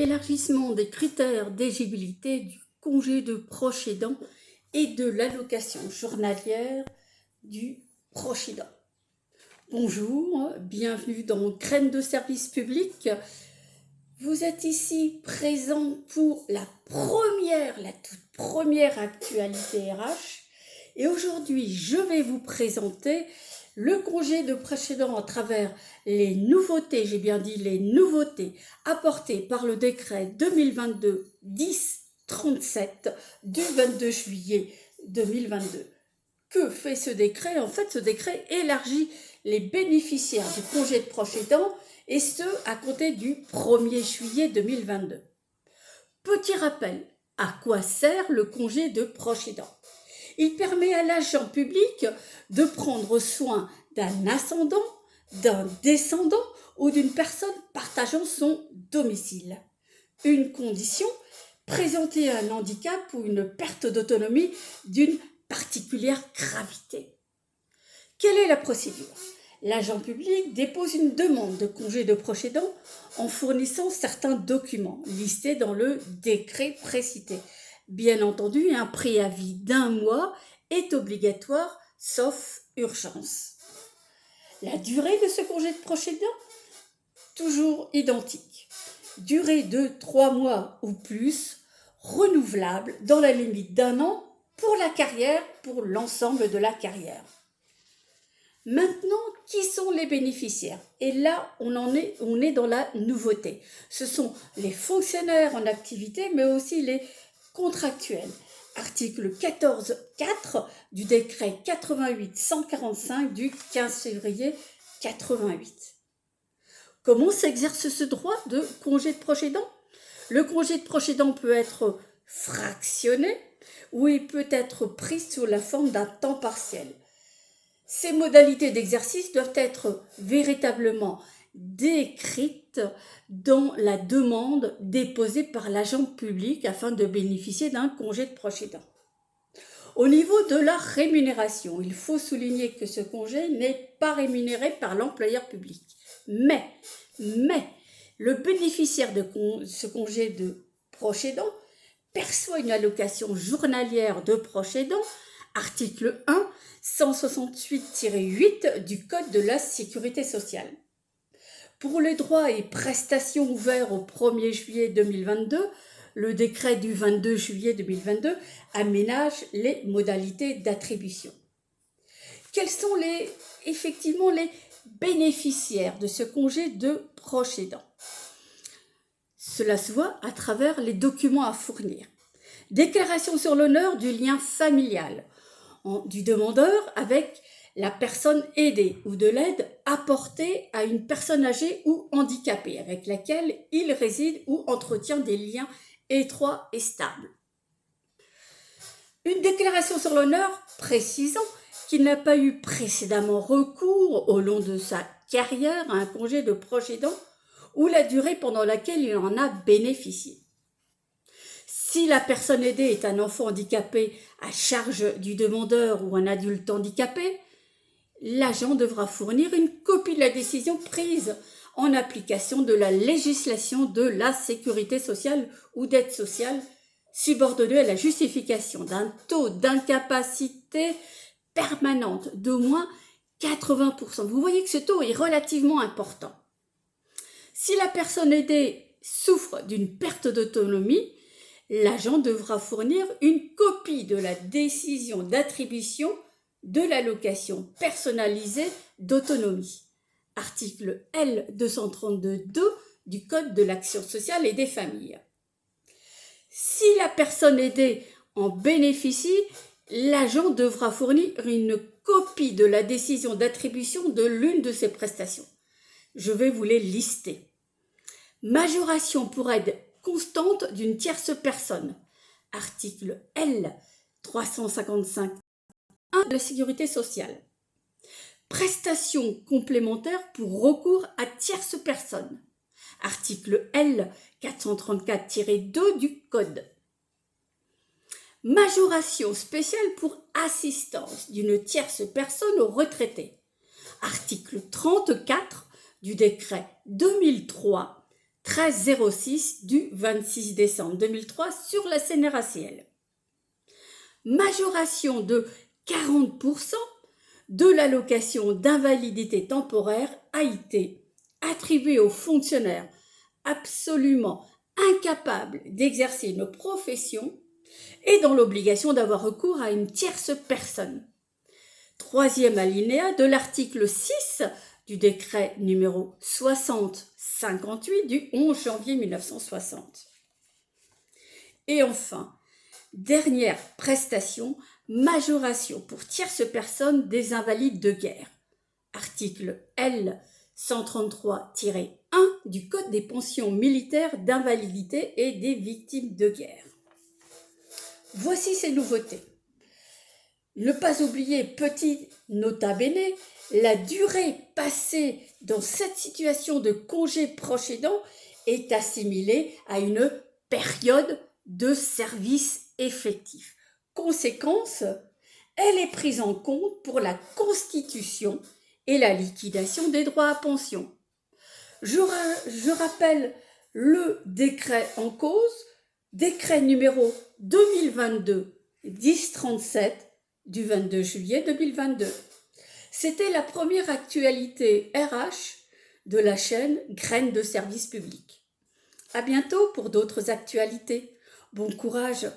Élargissement des critères d'éligibilité du congé de proche aidant et de l'allocation journalière du proche aidant. Bonjour, bienvenue dans Graines de service public. Vous êtes ici présent pour la toute première actualité RH. Et aujourd'hui, je vais vous présenter le congé de proche aidant à travers les nouveautés, j'ai bien dit les nouveautés apportées par le décret 2022-1037 du 22 juillet 2022. Que fait ce décret? En fait, ce décret élargit les bénéficiaires du congé de proche aidant et ce, à compter du 1er juillet 2022. Petit rappel, à quoi sert le congé de proche aidant? Il permet à l'agent public de prendre soin d'un ascendant, d'un descendant ou d'une personne partageant son domicile. Une condition, présenter un handicap ou une perte d'autonomie d'une particulière gravité. Quelle est la procédure? L'agent public dépose une demande de congé de proche aidant en fournissant certains documents listés dans le décret précité. Bien entendu, un préavis d'1 mois est obligatoire, sauf urgence. La durée de ce congé de proche aidant? Toujours identique. Durée de 3 mois ou plus, renouvelable dans la limite d'1 an pour la carrière, pour l'ensemble de la carrière. Maintenant, qui sont les bénéficiaires? Et là, on est dans la nouveauté. Ce sont les fonctionnaires en activité, mais aussi les contractuels. Article 14.4 du décret 88-145 du 15 février 88. Comment s'exerce ce droit de congé de proche aidant? Le congé de proche aidant peut être fractionné ou il peut être pris sous la forme d'un temps partiel. Ces modalités d'exercice doivent être véritablement décrites dans la demande déposée par l'agent public afin de bénéficier d'un congé de proche aidant. Au niveau de la rémunération, il faut souligner que ce congé n'est pas rémunéré par l'employeur public. Mais, le bénéficiaire de ce congé de proche aidant perçoit une allocation journalière de proche aidant, article 1, 168-8 du Code de la Sécurité sociale. Pour les droits et prestations ouverts au 1er juillet 2022, le décret du 22 juillet 2022 aménage les modalités d'attribution. Quels sont effectivement les bénéficiaires de ce congé de proche aidant? Cela se voit à travers les documents à fournir. Déclaration sur l'honneur du lien familial du demandeur avec la personne aidée ou de l'aide apportée à une personne âgée ou handicapée avec laquelle il réside ou entretient des liens étroits et stables. Une déclaration sur l'honneur précisant qu'il n'a pas eu précédemment recours au long de sa carrière à un congé de proche aidant ou la durée pendant laquelle il en a bénéficié. Si la personne aidée est un enfant handicapé à charge du demandeur ou un adulte handicapé, l'agent devra fournir une copie de la décision prise en application de la législation de la sécurité sociale ou d'aide sociale subordonnée à la justification d'un taux d'incapacité permanente d'au moins 80%. Vous voyez que ce taux est relativement important. Si la personne aidée souffre d'une perte d'autonomie, l'agent devra fournir une copie de la décision d'attribution de l'allocation personnalisée d'autonomie. Article L 232.2 du Code de l'action sociale et des familles. Si la personne aidée en bénéficie, l'agent devra fournir une copie de la décision d'attribution de l'une de ses prestations. Je vais vous les lister. Majoration pour aide constante d'une tierce personne. Article L 355.1 de la Sécurité sociale. Prestation complémentaire pour recours à tierce personne. Article L 434-2 du Code. Majoration spéciale pour assistance d'une tierce personne au retraité. Article 34 du décret 2003 1306 du 26 décembre 2003 sur la CNRACL. Majoration de 40% de l'allocation d'invalidité temporaire a été attribuée aux fonctionnaires absolument incapables d'exercer une profession et dans l'obligation d'avoir recours à une tierce personne. Troisième alinéa de l'article 6 du décret numéro 6058 du 11 janvier 1960. Et enfin, dernière prestation, majoration pour tierce personne des invalides de guerre. Article L 133-1 du Code des pensions militaires d'invalidité et des victimes de guerre. Voici ces nouveautés. Ne pas oublier, petit nota bene, la durée passée dans cette situation de congé proche aidant est assimilée à une période de service effectif. Conséquence, elle est prise en compte pour la constitution et la liquidation des droits à pension. Je rappelle le décret en cause, décret numéro 2022-1037 du 22 juillet 2022. C'était la première actualité RH de la chaîne Graines de service public. À bientôt pour d'autres actualités. Bon courage